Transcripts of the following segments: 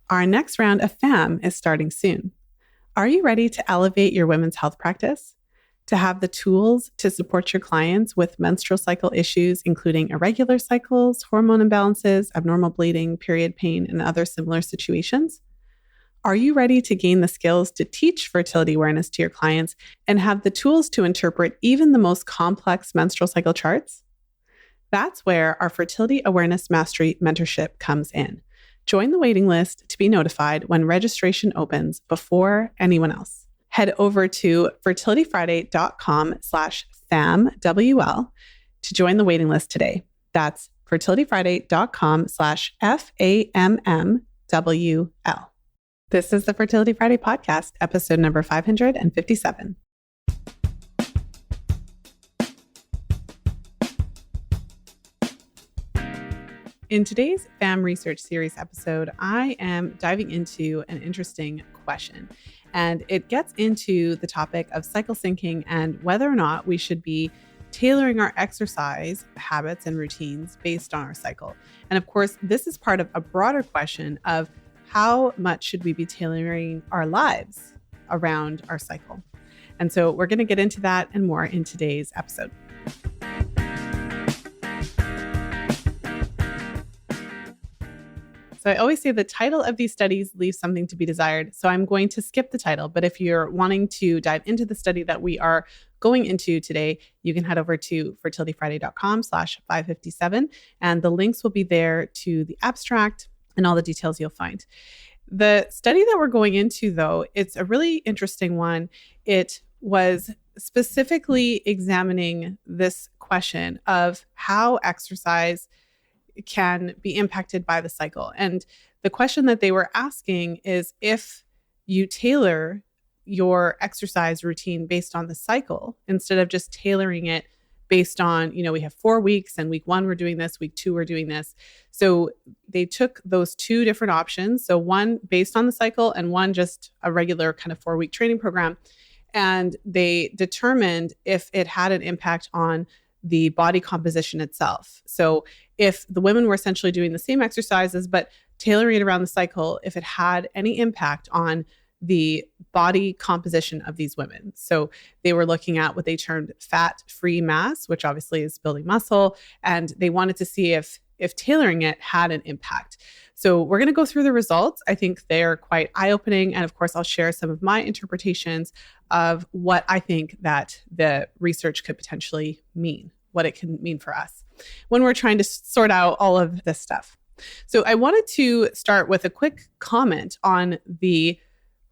Our next round of FAMM is starting soon. Are you ready to elevate your women's health practice? To have the tools to support your clients with menstrual cycle issues, including irregular cycles, hormone imbalances, abnormal bleeding, period pain, and other similar situations? Are you ready to gain the skills to teach fertility awareness to your clients and have the tools to interpret even the most complex menstrual cycle charts? That's where our Fertility Awareness Mastery mentorship comes in. Join the waiting list to be notified when registration opens before anyone else. Head over to fertilityfriday.com/FAMWL to join the waiting list today. That's fertilityfriday.com/FAMMWL. This is the Fertility Friday podcast, episode number 557. In today's FAMM Research Series episode, I am diving into an interesting question, and it gets into the topic of cycle syncing and whether or not we should be tailoring our exercise habits and routines based on our cycle. And of course, this is part of a broader question of how much should we be tailoring our lives around our cycle. And so we're going to get into that and more in today's episode. So I always say the title of these studies leaves something to be desired. So I'm going to skip the title, but if you're wanting to dive into the study that we are going into today, you can head over to fertilityfriday.com/557, and the links will be there to the abstract and all the details you'll find. The study that we're going into, though, it's a really interesting one. It was specifically examining this question of how exercise can be impacted by the cycle. And the question that they were asking is, if you tailor your exercise routine based on the cycle, instead of just tailoring it based on, we have 4 weeks and week 1, we're doing this, week 2, we're doing this. So they took those two different options. So one based on the cycle and one just a regular kind of 4-week training program. And they determined if it had an impact on the body composition itself. So if the women were essentially doing the same exercises, but tailoring it around the cycle, if it had any impact on the body composition of these women. So they were looking at what they termed fat-free mass, which obviously is building muscle. And they wanted to see if tailoring it had an impact. So we're going to go through the results. I think they're quite eye-opening. And of course, I'll share some of my interpretations of what I think that the research could potentially mean, what it can mean for us when we're trying to sort out all of this stuff. So I wanted to start with a quick comment on the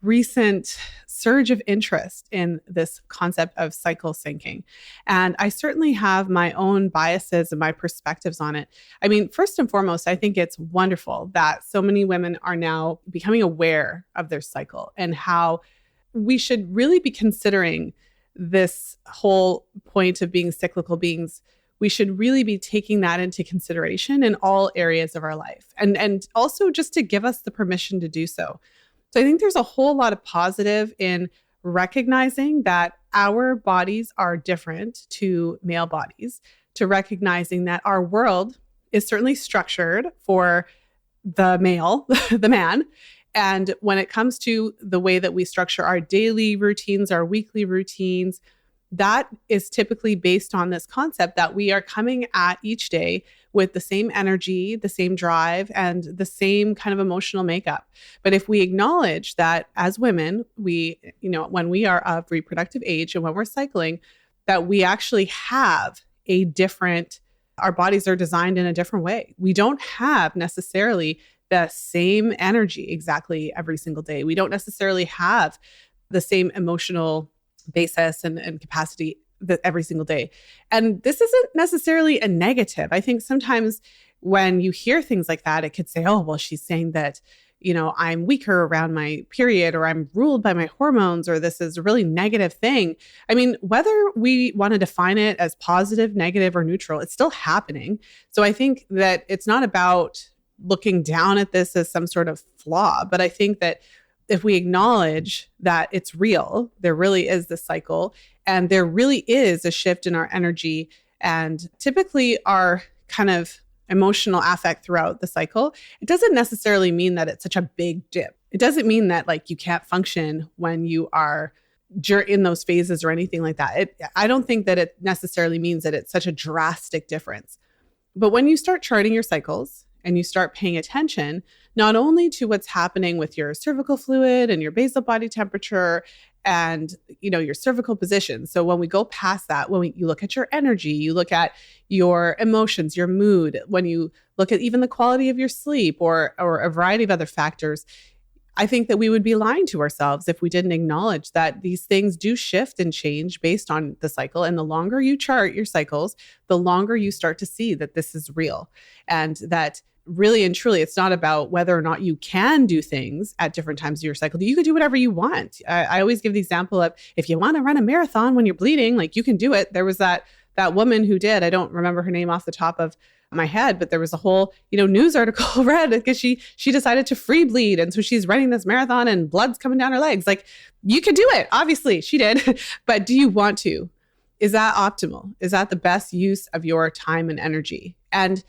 recent surge of interest in this concept of cycle syncing. And I certainly have my own biases and my perspectives on it. I mean, first and foremost, I think it's wonderful that so many women are now becoming aware of their cycle and how we should really be considering this whole point of being cyclical beings. We should really be taking that into consideration in all areas of our life, and also just to give us the permission to do so. So I think there's a whole lot of positive in recognizing that our bodies are different to male bodies, to recognizing that our world is certainly structured for the male, the man. And when it comes to the way that we structure our daily routines, our weekly routines, that is typically based on this concept that we are coming at each day with the same energy, the same drive, and the same kind of emotional makeup. But if we acknowledge that as women, we, when we are of reproductive age and when we're cycling, that we actually have our bodies are designed in a different way. We don't have necessarily the same energy exactly every single day. We don't necessarily have the same emotional basis and capacity every single day. And this isn't necessarily a negative. I think sometimes when you hear things like that, it could say, oh, well, she's saying that, I'm weaker around my period, or I'm ruled by my hormones, or this is a really negative thing. I mean, whether we want to define it as positive, negative, or neutral, it's still happening. So I think that it's not about looking down at this as some sort of flaw, but I think that if we acknowledge that it's real, there really is this cycle, and there really is a shift in our energy, and typically our kind of emotional affect throughout the cycle, it doesn't necessarily mean that it's such a big dip. It doesn't mean that like you can't function when you are in those phases or anything like that. I don't think that it necessarily means that it's such a drastic difference. But when you start charting your cycles and you start paying attention, not only to what's happening with your cervical fluid and your basal body temperature and, your cervical position. So when we go past that, you look at your energy, you look at your emotions, your mood, when you look at even the quality of your sleep or a variety of other factors, I think that we would be lying to ourselves if we didn't acknowledge that these things do shift and change based on the cycle. And the longer you chart your cycles, the longer you start to see that this is real. And that really and truly, it's not about whether or not you can do things at different times of your cycle. You could do whatever you want. I always give the example of if you want to run a marathon when you're bleeding, like you can do it. There was that woman who did, I don't remember her name off the top of my head, but there was a whole, news article read because she decided to free bleed. And so she's running this marathon and blood's coming down her legs. Like you could do it. Obviously she did, but do you want to? Is that optimal? Is that the best use of your time and energy? And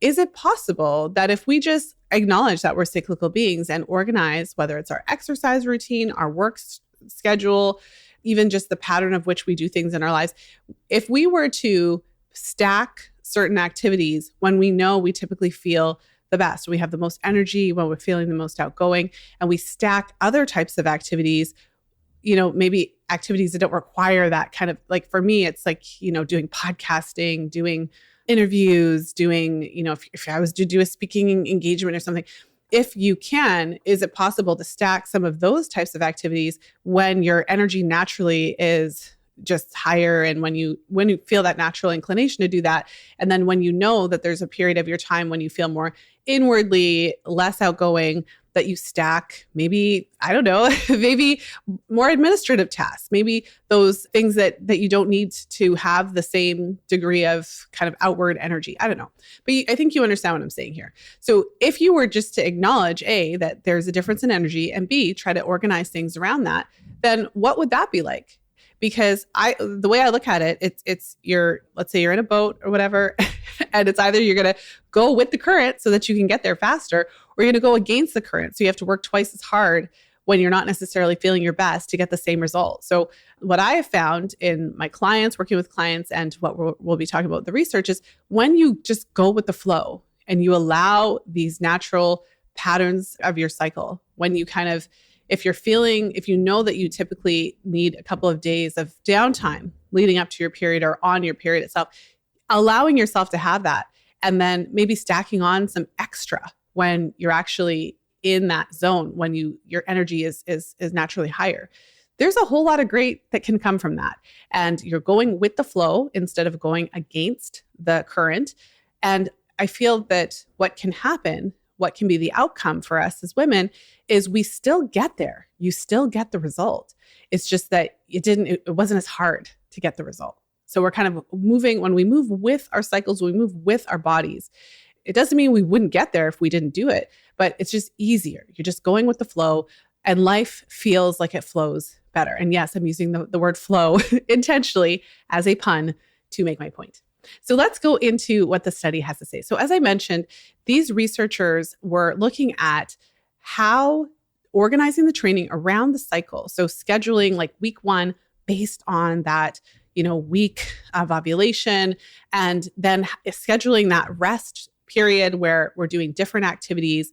is it possible that if we just acknowledge that we're cyclical beings and organize, whether it's our exercise routine, our work schedule, even just the pattern of which we do things in our lives, if we were to stack certain activities when we know we typically feel the best, we have the most energy, when we're feeling the most outgoing, and we stack other types of activities, maybe activities that don't require that kind of, like for me, it's like, doing podcasting, doing interviews, doing, if I was to do a speaking engagement or something, if you can, is it possible to stack some of those types of activities when your energy naturally is just higher and when you feel that natural inclination to do that, and then when you know that there's a period of your time when you feel more inwardly less outgoing, that you stack maybe, I don't know, maybe more administrative tasks, maybe those things that you don't need to have the same degree of kind of outward energy. I don't know. But I think you understand what I'm saying here. So if you were just to acknowledge, A, that there's a difference in energy, and B, try to organize things around that, then what would that be like? Because the way I look at it, it's let's say you're in a boat or whatever, and it's either you're going to go with the current so that you can get there faster, or you're going to go against the current. So you have to work twice as hard when you're not necessarily feeling your best to get the same result. So what I have found in my clients, working with clients, and what we'll be talking about the research is when you just go with the flow and you allow these natural patterns of your cycle, when you kind of, if you know that you typically need a couple of days of downtime leading up to your period or on your period itself, allowing yourself to have that, and then maybe stacking on some extra when you're actually in that zone, when your energy is naturally higher. There's a whole lot of great that can come from that. And you're going with the flow instead of going against the current. And I feel that what can happen, what can be the outcome for us as women, is we still get there. You still get the result. It's just that it wasn't as hard to get the result. So we're kind of moving, when we move with our cycles, we move with our bodies. It doesn't mean we wouldn't get there if we didn't do it, but it's just easier. You're just going with the flow, and life feels like it flows better. And yes, I'm using the word flow intentionally as a pun to make my point. So let's go into what the study has to say. So as I mentioned, these researchers were looking at how organizing the training around the cycle. So scheduling like week 1 based on that, week of ovulation, and then scheduling that rest period where we're doing different activities,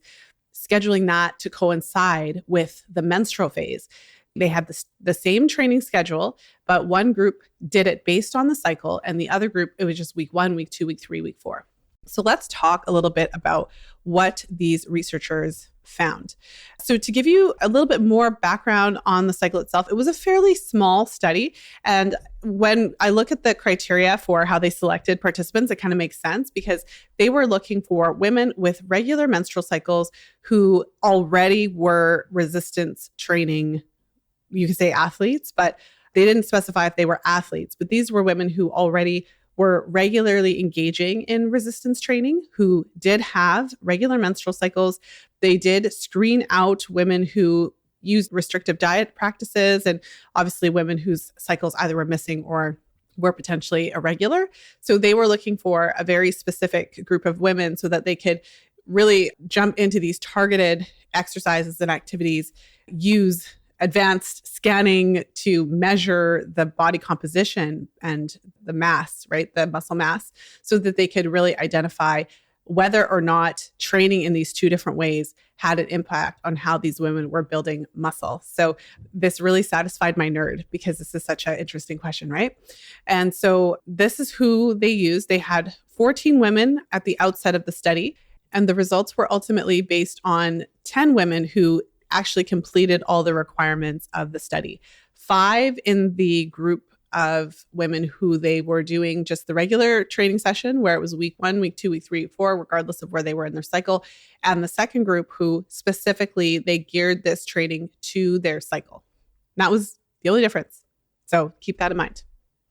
scheduling that to coincide with the menstrual phase. They had the same training schedule, but one group did it based on the cycle, and the other group, it was just week 1, week 2, week 3, week 4. So let's talk a little bit about what these researchers found. So to give you a little bit more background on the cycle itself, it was a fairly small study. And when I look at the criteria for how they selected participants, it kind of makes sense because they were looking for women with regular menstrual cycles who already were resistance training, you could say athletes, but they didn't specify if they were athletes. But these were women who already were regularly engaging in resistance training, who did have regular menstrual cycles. They did screen out women who used restrictive diet practices, and obviously women whose cycles either were missing or were potentially irregular. So they were looking for a very specific group of women so that they could really jump into these targeted exercises and activities, use advanced scanning to measure the body composition and the mass, right? The muscle mass, so that they could really identify whether or not training in these two different ways had an impact on how these women were building muscle. So this really satisfied my nerd because this is such an interesting question, right? And so this is who they used. They had 14 women at the outset of the study, and the results were ultimately based on 10 women who actually completed all the requirements of the study. 5 in the group of women who they were doing just the regular training session where it was week 1, week 2, week 3, week 4, regardless of where they were in their cycle. And the second group who specifically they geared this training to their cycle. And that was the only difference. So keep that in mind.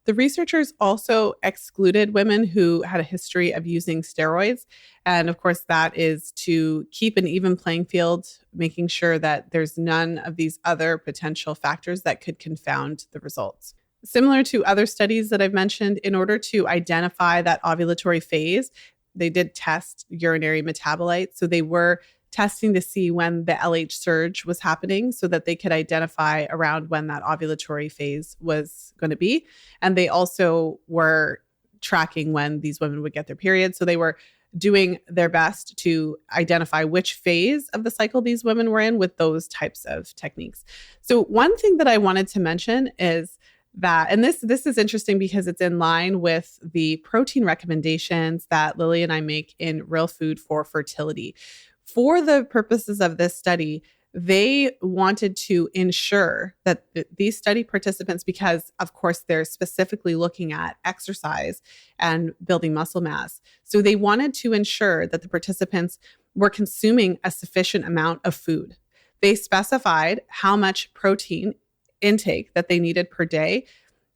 The researchers also excluded women who had a history of using steroids. And of course, that is to keep an even playing field, making sure that there's none of these other potential factors that could confound the results. Similar to other studies that I've mentioned, in order to identify that ovulatory phase, they did test urinary metabolites. So they were testing to see when the LH surge was happening so that they could identify around when that ovulatory phase was going to be. And they also were tracking when these women would get their period. So they were doing their best to identify which phase of the cycle these women were in with those types of techniques. So one thing that I wanted to mention is that, and this is interesting because it's in line with the protein recommendations that Lily and I make in Real Food for Fertility. For the purposes of this study, they wanted to ensure that these study participants, because of course they're specifically looking at exercise and building muscle mass, so they wanted to ensure that the participants were consuming a sufficient amount of food. They specified how much protein intake that they needed per day,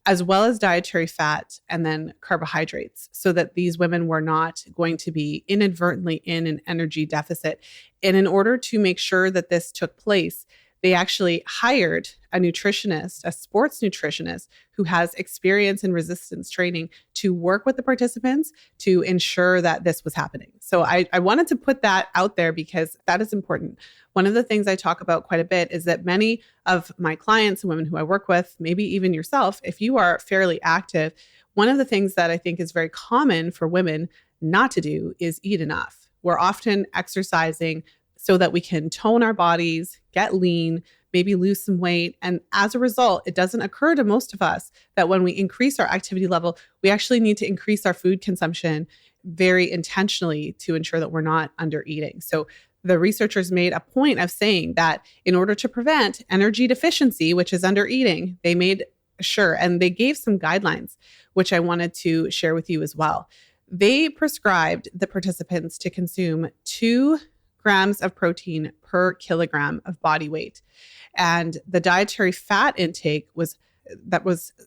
as well as dietary fat and then carbohydrates, so that these women were not going to be inadvertently in an energy deficit. And in order to make sure that this took place, they actually hired a nutritionist, a sports nutritionist who has experience in resistance training to work with the participants to ensure that this was happening. So I wanted to put that out there because that is important. One of the things I talk about quite a bit is that many of my clients and women who I work with, maybe even yourself, if you are fairly active, one of the things that I think is very common for women not to do is eat enough. We're often exercising so that we can tone our bodies, get lean, maybe lose some weight. And as a result, it doesn't occur to most of us that when we increase our activity level, we actually need to increase our food consumption very intentionally to ensure that we're not under eating. So the researchers made a point of saying that in order to prevent energy deficiency, which is under eating, they made sure, and they gave some guidelines, which I wanted to share with you as well. They prescribed the participants to consume 2 grams of protein per kilogram of body weight. And the dietary fat intake was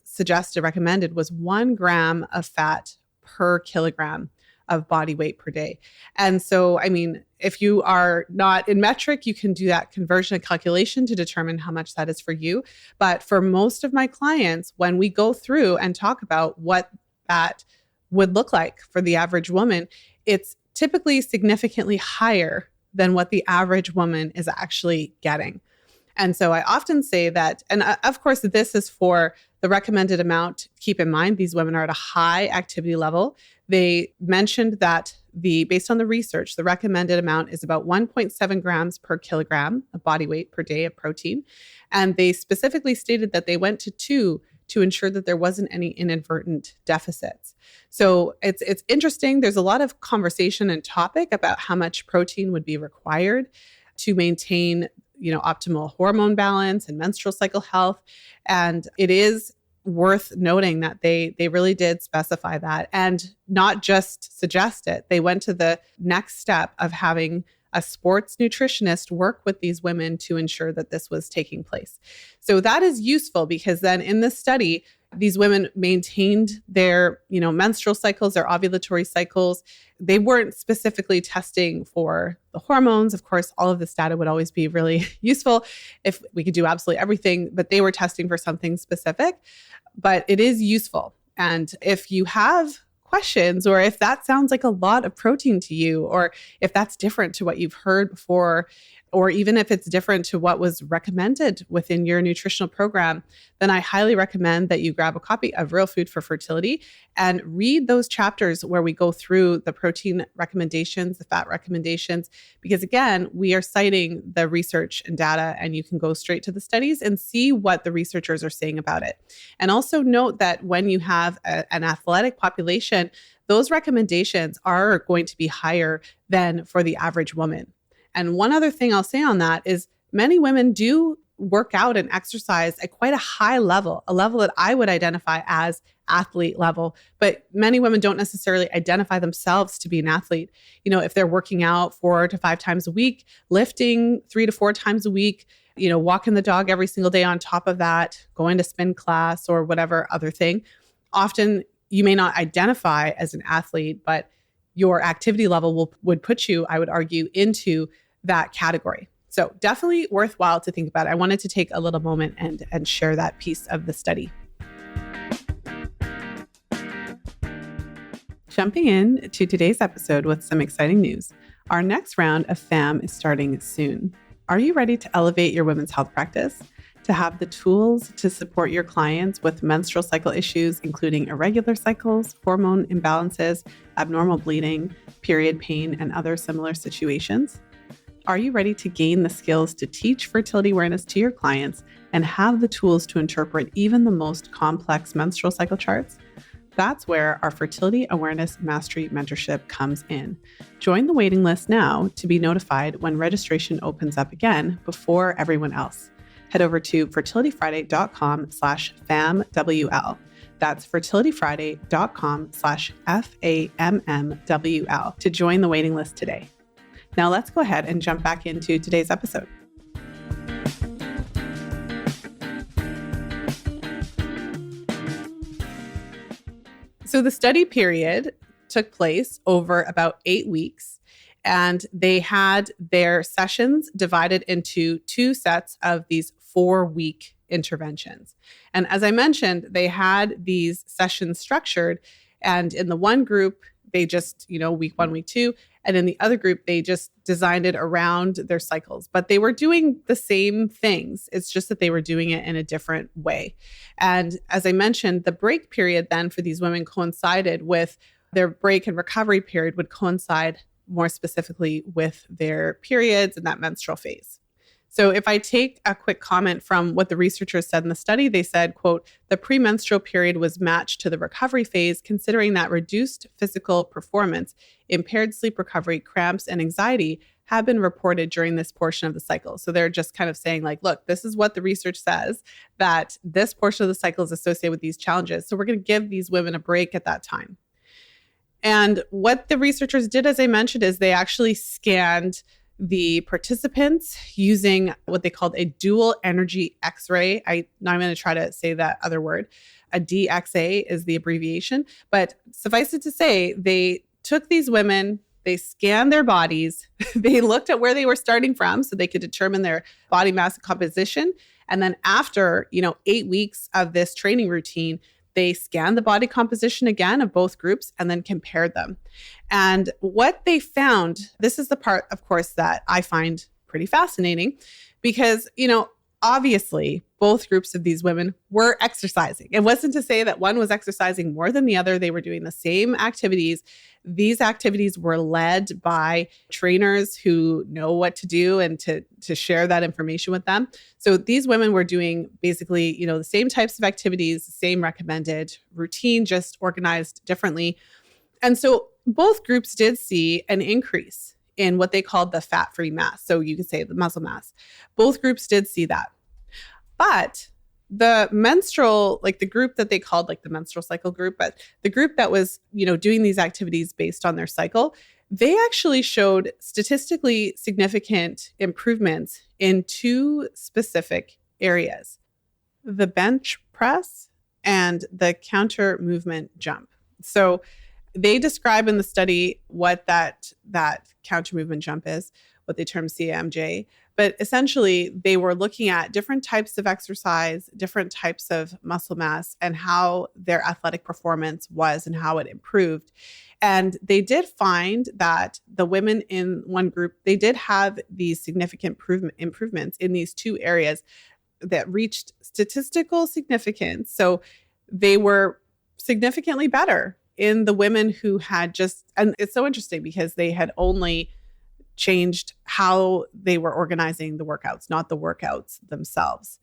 suggested, recommended, was 1 gram of fat per kilogram of body weight per day. And so, I mean, if you are not in metric, you can do that conversion and calculation to determine how much that is for you. But for most of my clients, when we go through and talk about what that would look like for the average woman, it's typically significantly higher than what the average woman is actually getting. And so I often say that, and of course, this is for the recommended amount. Keep in mind, these women are at a high activity level. They mentioned that based on the research, the recommended amount is about 1.7 grams per kilogram of body weight per day of protein. And they specifically stated that they went to 2 to ensure that there wasn't any inadvertent deficits. So it's interesting. There's a lot of conversation and topic about how much protein would be required to maintain, optimal hormone balance and menstrual cycle health. And it is worth noting that they really did specify that and not just suggest it. They went to the next step of having a sports nutritionist work with these women to ensure that this was taking place. So that is useful because then in this study, these women maintained their, menstrual cycles, their ovulatory cycles. They weren't specifically testing for the hormones. Of course, all of this data would always be really useful if we could do absolutely everything, but they were testing for something specific. But it is useful And if you have questions, or if that sounds like a lot of protein to you, or if that's different to what you've heard before, or even if it's different to what was recommended within your nutritional program, then I highly recommend that you grab a copy of Real Food for Fertility and read those chapters where we go through the protein recommendations, the fat recommendations, because again, we are citing the research and data, and you can go straight to the studies and see what the researchers are saying about it. And also note that when you have an athletic population, those recommendations are going to be higher than for the average woman. And one other thing I'll say on that is many women do work out and exercise at quite a high level, a level that I would identify as athlete level, but many women don't necessarily identify themselves to be an athlete. You know, if they're working out 4 to 5 times a week, lifting 3 to 4 times a week, you know, walking the dog every single day on top of that, going to spin class or whatever other thing, often you may not identify as an athlete, but your activity level would put you, I would argue, into that category. So definitely worthwhile to think about. I wanted to take a little moment and share that piece of the study. Jumping in to today's episode with some exciting news. Our next round of FAMM is starting soon. Are you ready to elevate your women's health practice? To have the tools to support your clients with menstrual cycle issues, including irregular cycles, hormone imbalances, abnormal bleeding, period pain, and other similar situations? Are you ready to gain the skills to teach fertility awareness to your clients and have the tools to interpret even the most complex menstrual cycle charts? That's where our Fertility Awareness Mastery Mentorship comes in. Join the waiting list now to be notified when registration opens up again before everyone else. Head over to fertilityfriday.com/FAMMWL. That's fertilityfriday.com/FAMMWL to join the waiting list today. Now let's go ahead and jump back into today's episode. So the study period took place over about 8 weeks, and they had their sessions divided into 2 sets of these 4-week interventions. And as I mentioned, they had these sessions structured, and in the one group, they just, week 1, week 2, and in the other group, they just designed it around their cycles. But they were doing the same things. It's just that they were doing it in a different way. And as I mentioned, the break period then for these women coincided with their break and recovery period would coincide more specifically with their periods and that menstrual phase. So if I take a quick comment from what the researchers said in the study, they said, quote, the premenstrual period was matched to the recovery phase, considering that reduced physical performance, impaired sleep recovery, cramps, and anxiety have been reported during this portion of the cycle. So they're just kind of saying like, look, this is what the research says, that this portion of the cycle is associated with these challenges. So we're going to give these women a break at that time. And what the researchers did, as I mentioned, is they actually scanned the participants using what they called a dual energy X-ray. Now I'm going to try to say that other word. A DXA is the abbreviation. But suffice it to say, they took these women, they scanned their bodies, they looked at where they were starting from so they could determine their body mass composition. And then after, 8 weeks of this training routine, they scanned the body composition again of both groups and then compared them. And what they found, this is the part, of course, that I find pretty fascinating because, obviously both groups of these women were exercising. It wasn't to say that one was exercising more than the other. They were doing the same activities. These activities were led by trainers who know what to do and to share that information with them. So these women were doing basically, the same types of activities, same recommended routine, just organized differently. And so both groups did see an increase in what they called the fat-free mass. So you could say the muscle mass. Both groups did see that. But the menstrual, like the group that they called like the menstrual cycle group, but the group that was, doing these activities based on their cycle, they actually showed statistically significant improvements in 2 specific areas: the bench press and the counter movement jump. So they describe in the study what that counter movement jump is, what they term CMJ. But essentially, they were looking at different types of exercise, different types of muscle mass, and how their athletic performance was and how it improved. And they did find that the women in one group, they did have these significant improvements in these two areas that reached statistical significance. So they were significantly better in the women who had just, and it's so interesting because they had only changed how they were organizing the workouts, not the workouts themselves.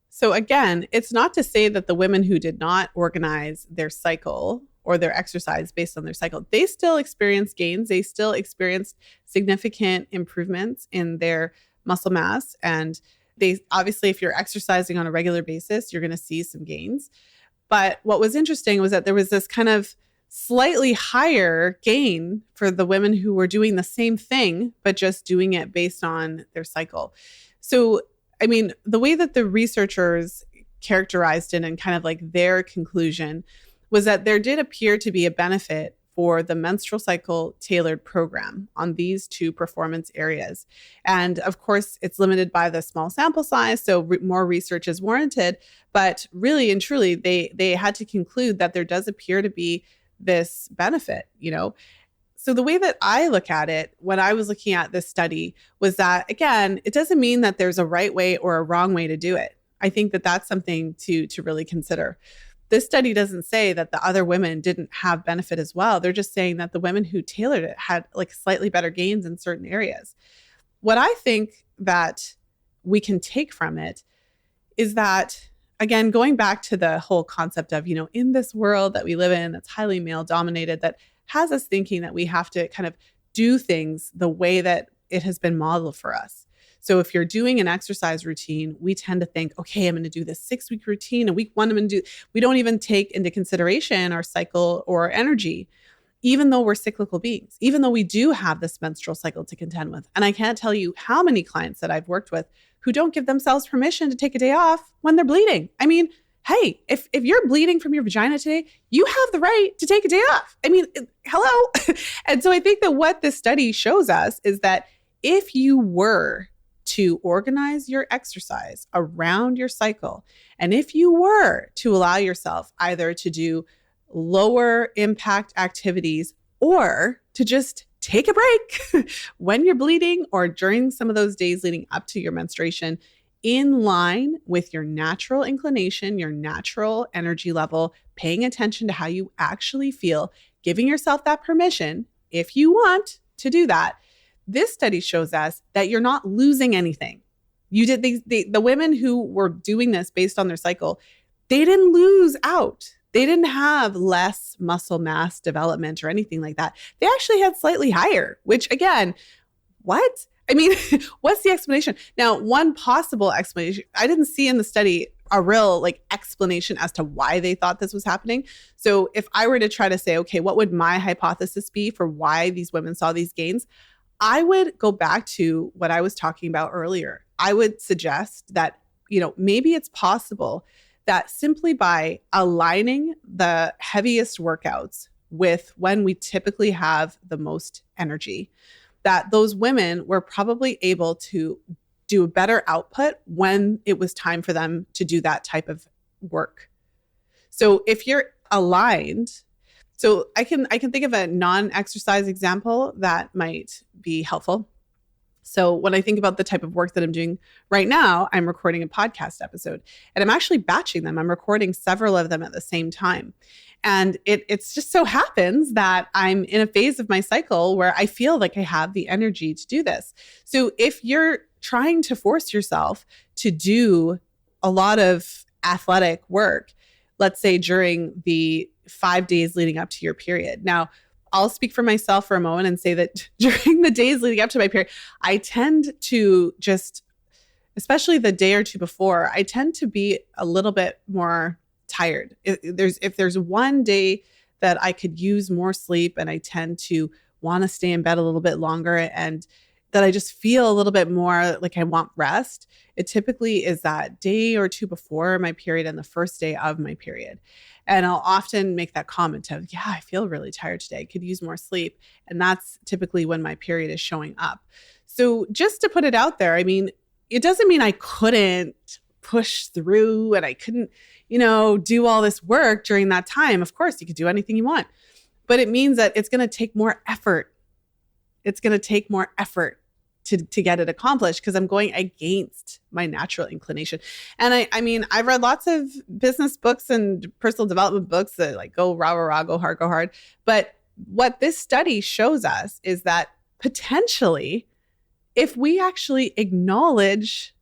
So again, it's not to say that the women who did not organize their cycle or their exercise based on their cycle, they still experienced gains. They still experienced significant improvements in their muscle mass. And they obviously, if you're exercising on a regular basis, you're going to see some gains. But what was interesting was that there was this kind of slightly higher gain for the women who were doing the same thing, but just doing it based on their cycle. So, I mean, the way that the researchers characterized it and kind of like their conclusion was that there did appear to be a benefit for the menstrual cycle tailored program on these two performance areas. And of course, it's limited by the small sample size, so more research is warranted. But really and truly, they had to conclude that there does appear to be this benefit, you know? So the way that I look at it when I was looking at this study was that, again, it doesn't mean that there's a right way or a wrong way to do it. I think that that's something to really consider. This study doesn't say that the other women didn't have benefit as well. They're just saying that the women who tailored it had like slightly better gains in certain areas. What I think that we can take from it is that, again, going back to the whole concept of, you know, in this world that we live in that's highly male dominated, that has us thinking that we have to kind of do things the way that it has been modeled for us. So if you're doing an exercise routine, we tend to think, okay, I'm going to do this 6-week routine. And week 1, I'm going to do, we don't even take into consideration our cycle or our energy, even though we're cyclical beings, even though we do have this menstrual cycle to contend with. And I can't tell you how many clients that I've worked with who don't give themselves permission to take a day off when they're bleeding. I mean, hey, if you're bleeding from your vagina today, you have the right to take a day off. I mean, hello. And so I think that what this study shows us is that if you were to organize your exercise around your cycle, and if you were to allow yourself either to do lower impact activities or to just take a break when you're bleeding or during some of those days leading up to your menstruation, in line with your natural inclination, your natural energy level, paying attention to how you actually feel, giving yourself that permission, if you want to do that. This study shows us that you're not losing anything. The women who were doing this based on their cycle, they didn't lose out. They didn't have less muscle mass development or anything like that. They actually had slightly higher, which again, what? I mean, what's the explanation? Now, one possible explanation, I didn't see in the study a real like explanation as to why they thought this was happening. So if I were to try to say, okay, what would my hypothesis be for why these women saw these gains? I would go back to what I was talking about earlier. I would suggest that, you know, maybe it's possible that simply by aligning the heaviest workouts with when we typically have the most energy, that those women were probably able to do a better output when it was time for them to do that type of work. So if you're aligned, so I can think of a non-exercise example that might be helpful. So when I think about the type of work that I'm doing right now, I'm recording a podcast episode and I'm actually batching them. I'm recording several of them at the same time. And it's just so happens that I'm in a phase of my cycle where I feel like I have the energy to do this. So if you're trying to force yourself to do a lot of athletic work, let's say during the 5 days leading up to your period. Now, I'll speak for myself for a moment and say that during the days leading up to my period, I tend to just, especially the day or two before, I tend to be a little bit more tired. If there's one day that I could use more sleep and I tend to want to stay in bed a little bit longer and that I just feel a little bit more like I want rest, it typically is that day or two before my period and the first day of my period. And I'll often make that comment of, yeah, I feel really tired today. I could use more sleep. And that's typically when my period is showing up. So just to put it out there, I mean, it doesn't mean I couldn't push through and I couldn't, do all this work during that time. Of course, you could do anything you want, but it means that it's going to take more effort. It's going to take more effort to get it accomplished because I'm going against my natural inclination. And I've read lots of business books and personal development books that like go rah, rah, rah, go hard, go hard. But what this study shows us is that potentially, if we actually acknowledge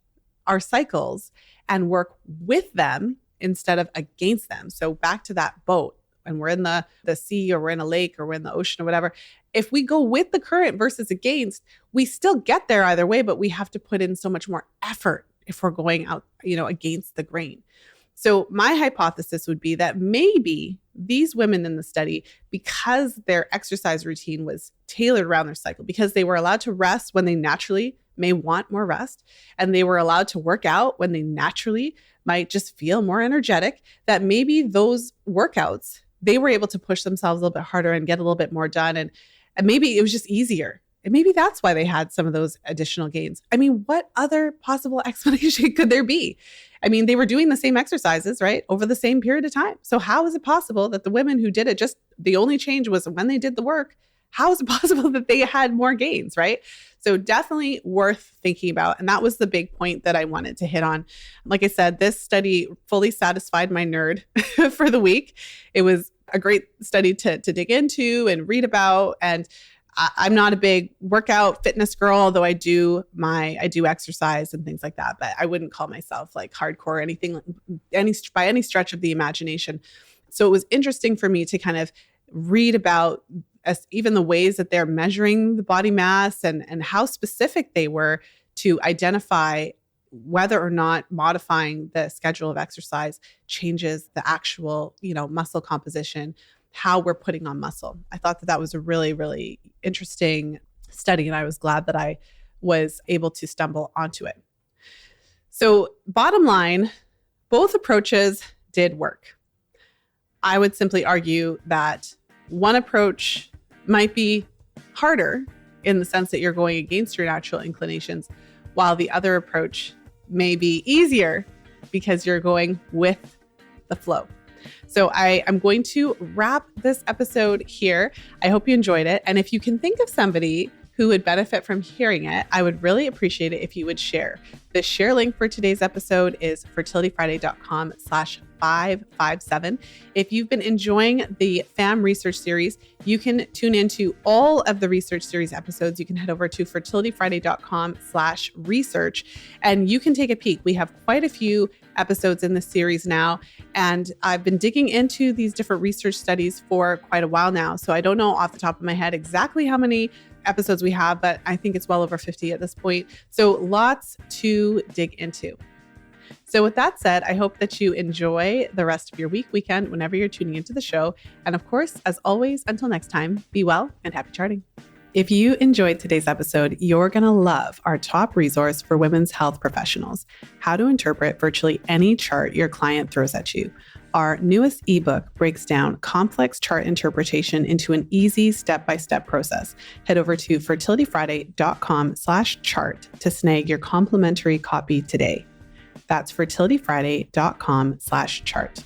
our cycles and work with them instead of against them. So back to that boat, and we're in the sea or we're in a lake or we're in the ocean or whatever. If we go with the current versus against, we still get there either way, but we have to put in so much more effort if we're going out, against the grain. So my hypothesis would be that maybe these women in the study, because their exercise routine was tailored around their cycle, because they were allowed to rest when they naturally may want more rest, and they were allowed to work out when they naturally might just feel more energetic, that maybe those workouts, they were able to push themselves a little bit harder and get a little bit more done. And maybe it was just easier. And maybe that's why they had some of those additional gains. What other possible explanation could there be? They were doing the same exercises, right, over the same period of time. So how is it possible that the women who did it, just the only change was when they did the work, how is it possible that they had more gains, right? So definitely worth thinking about. And that was the big point that I wanted to hit on. Like I said, this study fully satisfied my nerd for the week. It was a great study to dig into and read about. And I'm not a big workout fitness girl, although I do exercise and things like that, but I wouldn't call myself like hardcore or anything by any stretch of the imagination. So it was interesting for me to kind of read about even the ways that they're measuring the body mass and how specific they were to identify whether or not modifying the schedule of exercise changes the actual, muscle composition, how we're putting on muscle. I thought that was a really, really interesting study, and I was glad that I was able to stumble onto it. So bottom line, both approaches did work. I would simply argue that one approach might be harder in the sense that you're going against your natural inclinations, while the other approach may be easier because you're going with the flow. So I'm going to wrap this episode here. I hope you enjoyed it. And if you can think of somebody who would benefit from hearing it, I would really appreciate it if you would share. The share link for today's episode is fertilityfriday.com/557. If you've been enjoying the FAMM research series, you can tune into all of the research series episodes. You can head over to fertilityfriday.com/research and you can take a peek. We have quite a few episodes in this series now, and I've been digging into these different research studies for quite a while now. So I don't know off the top of my head exactly how many episodes we have, but I think it's well over 50 at this point. So lots to dig into. So with that said, I hope that you enjoy the rest of your weekend, whenever you're tuning into the show. And of course, as always, until next time, be well and happy charting. If you enjoyed today's episode, you're going to love our top resource for women's health professionals, How to Interpret Virtually Any Chart Your Client Throws at You. Our newest ebook breaks down complex chart interpretation into an easy step-by-step process. Head over to fertilityfriday.com/chart to snag your complimentary copy today. That's fertilityfriday.com/chart.